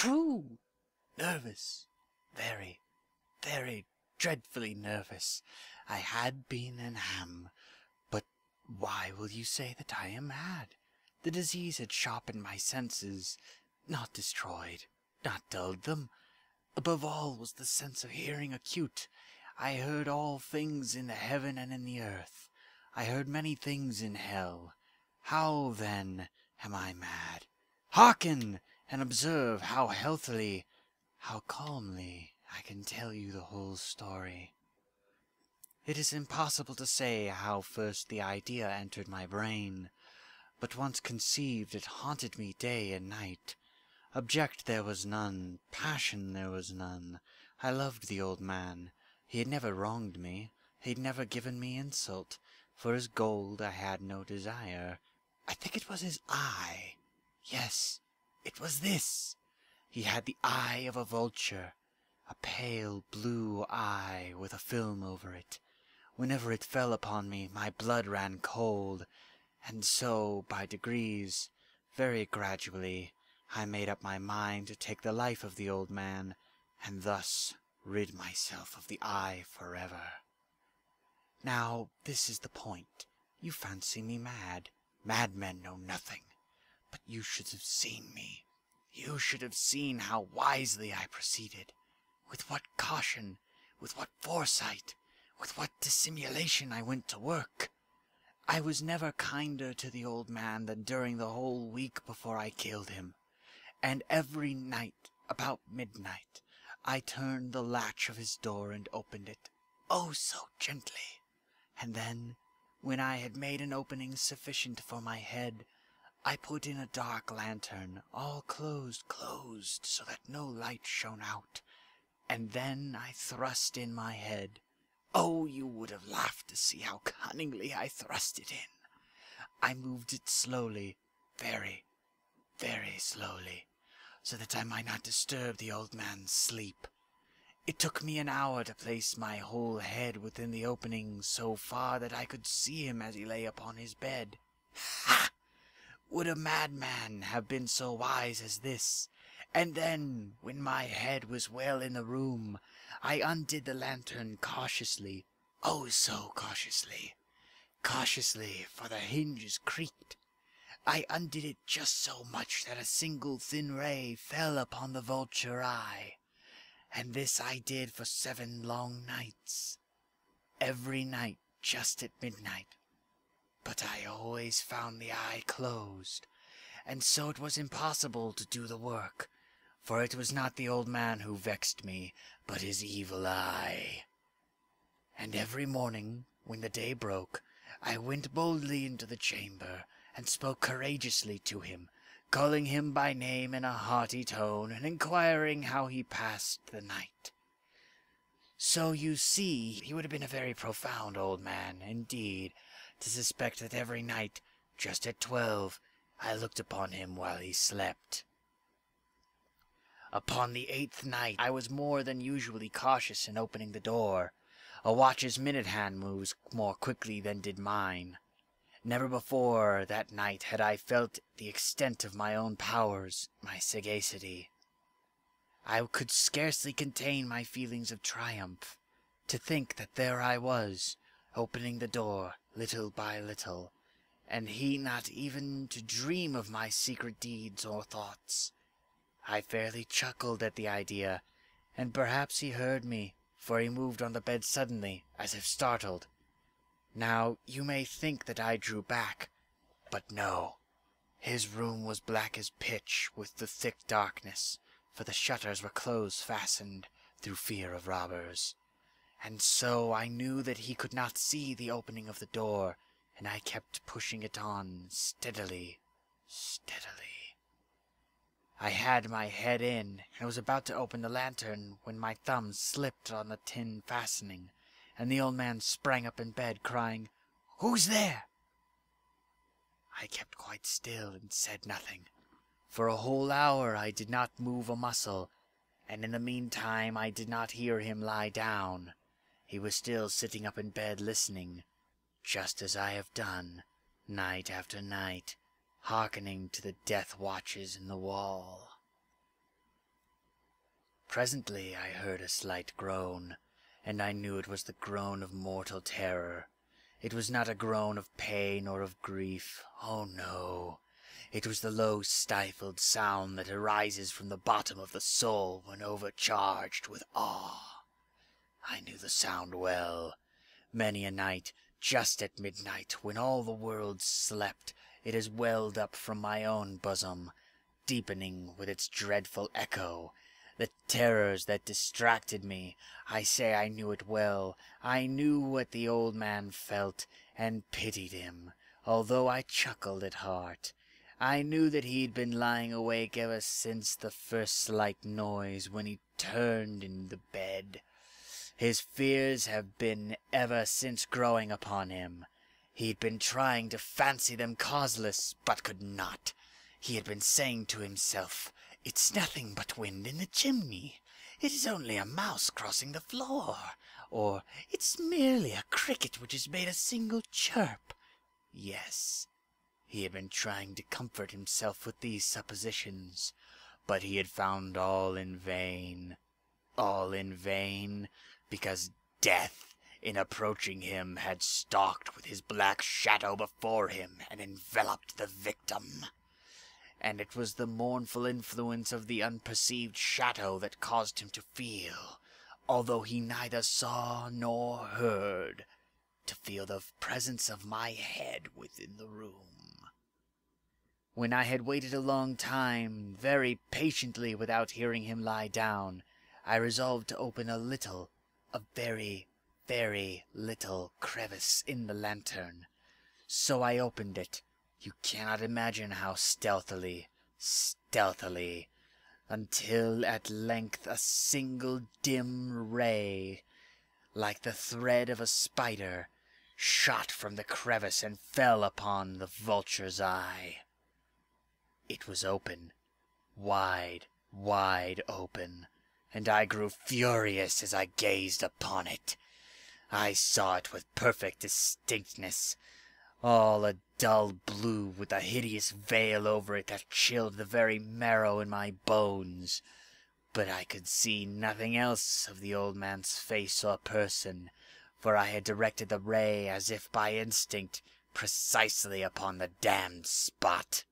true. Nervous. Very, very dreadfully nervous. I had been and am. But why will you say that I am mad? The disease had sharpened my senses, not destroyed, not dulled them. Above all was the sense of hearing acute. I heard all things in the heaven and in the earth. I heard many things in hell. How, then, am I mad? Hearken, and observe how healthily, how calmly I can tell you the whole story. It is impossible to say how first the idea entered my brain, but once conceived it haunted me day and night. Object there was none, passion there was none. I loved the old man. He had never wronged me, he had never given me insult. For his gold I had no desire. I think it was his eye. Yes, it was this. He had the eye of a vulture, a pale blue eye with a film over it. Whenever it fell upon me, my blood ran cold, and so, by degrees, very gradually, I made up my mind to take the life of the old man, and thus rid myself of the eye forever. Now, this is the point. You fancy me mad. Madmen know nothing. But you should have seen me. You should have seen how wisely I proceeded. With what caution, with what foresight, with what dissimulation I went to work. I was never kinder to the old man than during the whole week before I killed him. And every night, about midnight, I turned the latch of his door and opened it, oh so gently. And then, when I had made an opening sufficient for my head, I put in a dark lantern, all closed, so that no light shone out. And then I thrust in my head. Oh, you would have laughed to see how cunningly I thrust it in. I moved it slowly, very, very slowly, so that I might not disturb the old man's sleep. It took me an hour to place my whole head within the opening so far that I could see him as he lay upon his bed. Ha! Would a madman have been so wise as this? And then, when my head was well in the room, I undid the lantern cautiously, oh so cautiously. Cautiously, for the hinges creaked. I undid it just so much that a single thin ray fell upon the vulture eye. And this I did for 7 long nights. Every night just at midnight. But I always found the eye closed, and so it was impossible to do the work, for it was not the old man who vexed me, but his evil eye. And every morning, when the day broke, I went boldly into the chamber, and spoke courageously to him, calling him by name in a hearty tone, and inquiring how he passed the night. So you see, he would have been a very profound old man, indeed, to suspect that every night, just at 12, I looked upon him while he slept. Upon the 8th night, I was more than usually cautious in opening the door. A watch's minute hand moves more quickly than did mine. Never before that night had I felt the extent of my own powers, my sagacity. I could scarcely contain my feelings of triumph, to think that there I was, opening the door little by little, and he not even to dream of my secret deeds or thoughts. I fairly chuckled at the idea, and perhaps he heard me, for he moved on the bed suddenly, as if startled. Now, you may think that I drew back, but no. His room was black as pitch with the thick darkness, for the shutters were close fastened through fear of robbers. And so I knew that he could not see the opening of the door, and I kept pushing it on steadily, steadily. I had my head in, and was about to open the lantern when my thumb slipped on the tin fastening, and the old man sprang up in bed, crying, "Who's there?" I kept quite still and said nothing. For a whole hour I did not move a muscle, and in the meantime I did not hear him lie down. He was still sitting up in bed listening, just as I have done, night after night, hearkening to the death watches in the wall. Presently I heard a slight groan, and I knew it was the groan of mortal terror. It was not a groan of pain or of grief. Oh no. It was the low stifled sound that arises from the bottom of the soul when overcharged with awe. I knew the sound well. Many a night, just at midnight, when all the world slept, it has welled up from my own bosom, deepening with its dreadful echo. The terrors that distracted me, I say I knew it well. I knew what the old man felt, and pitied him, although I chuckled at heart. I knew that he'd been lying awake ever since the first slight noise when he turned in the bed. His fears have been ever since growing upon him. He'd been trying to fancy them causeless, but could not. He had been saying to himself, "It's nothing but wind in the chimney. It is only a mouse crossing the floor." Or, "It's merely a cricket which has made a single chirp." Yes, he had been trying to comfort himself with these suppositions, but he had found all in vain. All in vain, because death, in approaching him, had stalked with his black shadow before him and enveloped the victim. And it was the mournful influence of the unperceived shadow that caused him to feel, although he neither saw nor heard, to feel the presence of my head within the room. When I had waited a long time, very patiently without hearing him lie down, I resolved to open a very, very little crevice in the lantern. So I opened it. You cannot imagine how stealthily, until at length a single dim ray, like the thread of a spider, shot from the crevice and fell upon the vulture's eye. It was open, wide, wide open, and I grew furious as I gazed upon it. I saw it with perfect distinctness, all a dull blue with a hideous veil over it that chilled the very marrow in my bones. But I could see nothing else of the old man's face or person, for I had directed the ray as if by instinct precisely upon the damned spot.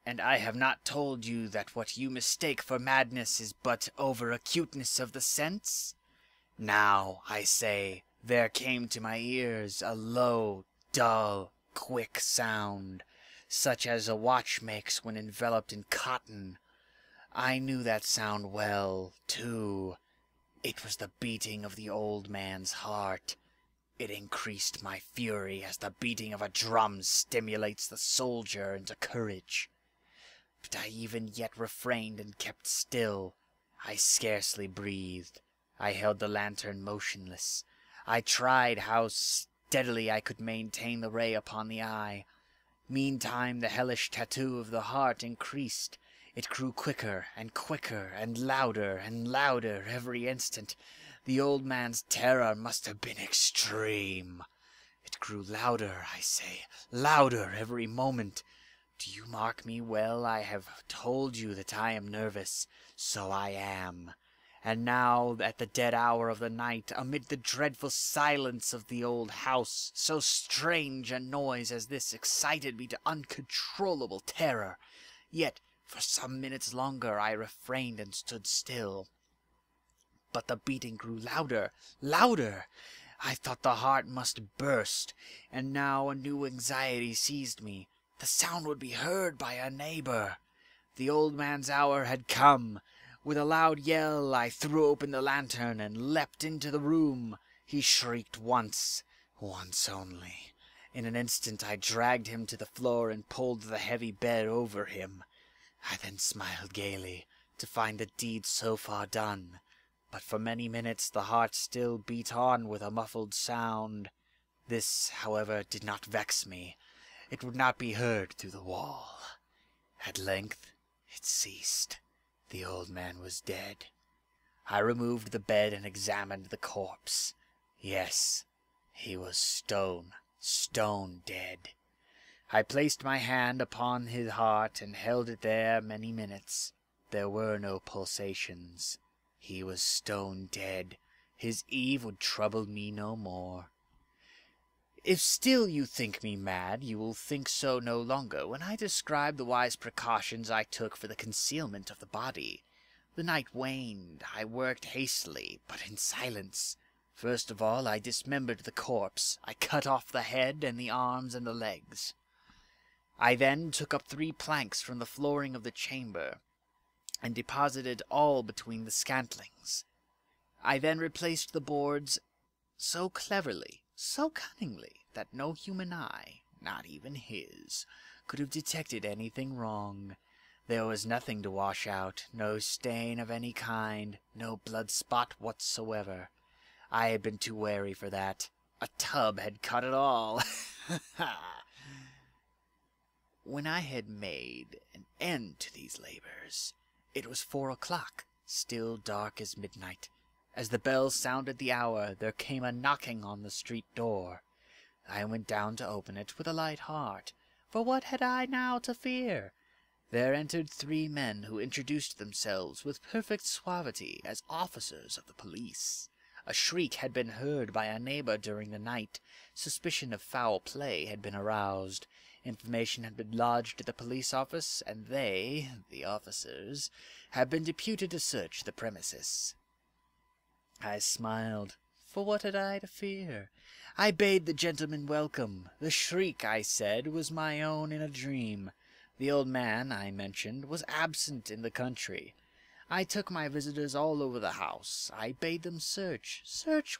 And I have not told you that what you mistake for madness is but over-acuteness of the sense? Now, I say, there came to my ears a low, dull, quick sound, such as a watch makes when enveloped in cotton. I knew that sound well, too. It was the beating of the old man's heart. It increased my fury as the beating of a drum stimulates the soldier into courage. But I even yet refrained and kept still. I scarcely breathed. I held the lantern motionless. I tried how steadily I could maintain the ray upon the eye. Meantime the hellish tattoo of the heart increased. It grew quicker and louder every instant. The old man's terror must have been extreme. It grew louder, I say, louder every moment. Do you mark me well? I have told you that I am nervous. So I am. And now, at the dead hour of the night, amid the dreadful silence of the old house, so strange a noise as this excited me to uncontrollable terror. Yet, for some minutes longer I refrained and stood still. But the beating grew louder, louder. I thought the heart must burst, and now a new anxiety seized me. The sound would be heard by a neighbor. The old man's hour had come. With a loud yell I threw open the lantern and leapt into the room. He shrieked once only. In an instant I dragged him to the floor and pulled the heavy bed over him. I then smiled gaily to find the deed so far done, but for many minutes the heart still beat on with a muffled sound. This, however, did not vex me. It would not be heard through the wall. At length it ceased. The old man was dead. I removed the bed and examined the corpse. Yes, he was stone dead. I placed my hand upon his heart and held it there many minutes. There were no pulsations. He was stone dead. His eve would trouble me no more. If still you think me mad, you will think so no longer when I describe the wise precautions I took for the concealment of the body. The night waned. I worked hastily, but in silence. First of all, I dismembered the corpse. I cut off the head and the arms and the legs. I then took up 3 planks from the flooring of the chamber, and deposited all between the scantlings. I then replaced the boards so cleverly, so cunningly, that no human eye, not even his, could have detected anything wrong. There was nothing to wash out, no stain of any kind, no blood spot whatsoever. I had been too wary for that. A tub had cut it all. When I had made an end to these labors, it was 4 o'clock, still dark as midnight. As the bell sounded the hour, there came a knocking on the street door. I went down to open it with a light heart, for what had I now to fear? There entered 3 men who introduced themselves with perfect suavity as officers of the police. A shriek had been heard by a neighbor during the night. Suspicion of foul play had been aroused. Information had been lodged at the police office, and they, the officers, had been deputed to search the premises. I smiled, for what had I to fear? I bade the gentleman welcome. The shriek, I said, was my own in a dream. The old man, I mentioned, was absent in the country. I took my visitors all over the house. I bade them search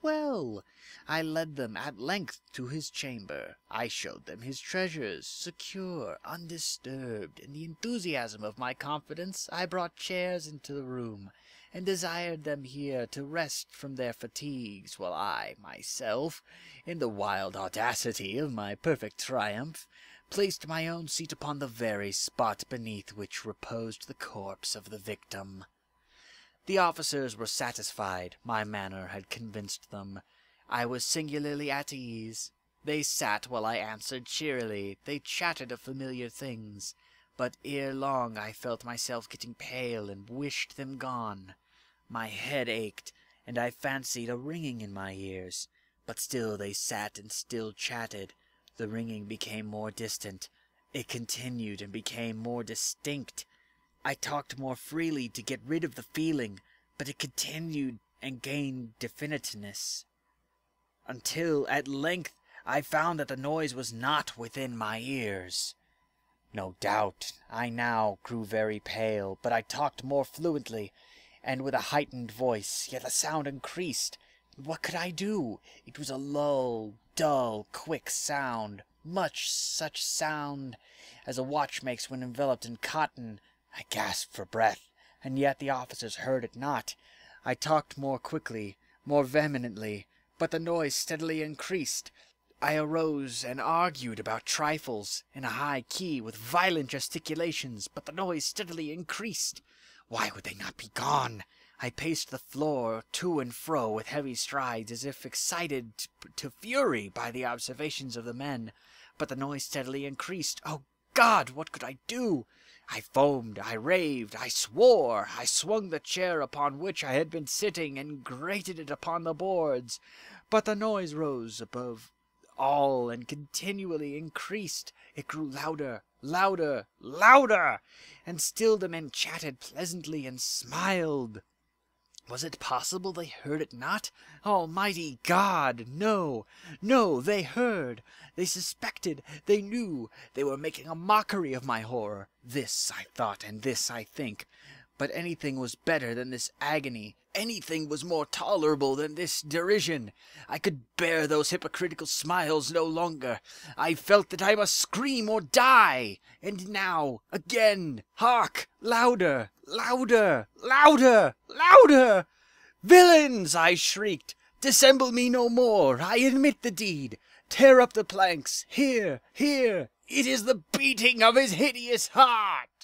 well. I led them at length to his chamber. I showed them his treasures, secure, undisturbed. In the enthusiasm of my confidence, I brought chairs into the room, and desired them here to rest from their fatigues, while I, myself, in the wild audacity of my perfect triumph, placed my own seat upon the very spot beneath which reposed the corpse of the victim. The officers were satisfied. My manner had convinced them. I was singularly at ease. They sat while I answered cheerily. They chatted of familiar things. But ere long I felt myself getting pale and wished them gone. My head ached, and I fancied a ringing in my ears. But still they sat and still chatted. The ringing became more distant. It continued and became more distinct. I talked more freely to get rid of the feeling, but it continued and gained definiteness, until at length I found that the noise was not within my ears. No doubt I now grew very pale, but I talked more fluently, and with a heightened voice, yet the sound increased. What could I do? It was a low, dull, quick sound, much such sound as a watch makes when enveloped in cotton. I gasped for breath, and yet the officers heard it not. I talked more quickly, more vehemently, but the noise steadily increased. I arose and argued about trifles in a high key with violent gesticulations, but the noise steadily increased. Why would they not be gone? I paced the floor to and fro with heavy strides, as if excited to fury by the observations of the men, but the noise steadily increased. Oh God, what could I do? I foamed, I raved, I swore. I swung the chair upon which I had been sitting and grated it upon the boards, but the noise rose above all and continually increased. It grew louder, louder, louder, and still the men chatted pleasantly and smiled. Was it possible they heard it not? Almighty God! No, no, they heard, they suspected, they knew, they were making a mockery of my horror. This I thought, and this I think. But anything was better than this agony. Anything was more tolerable than this derision. I could bear those hypocritical smiles no longer. I felt that I must scream or die. And now, again, hark! Louder, louder, louder, louder! Villains! I shrieked. Dissemble me no more. I admit the deed. Tear up the planks. Here, here. It is the beating of his hideous heart.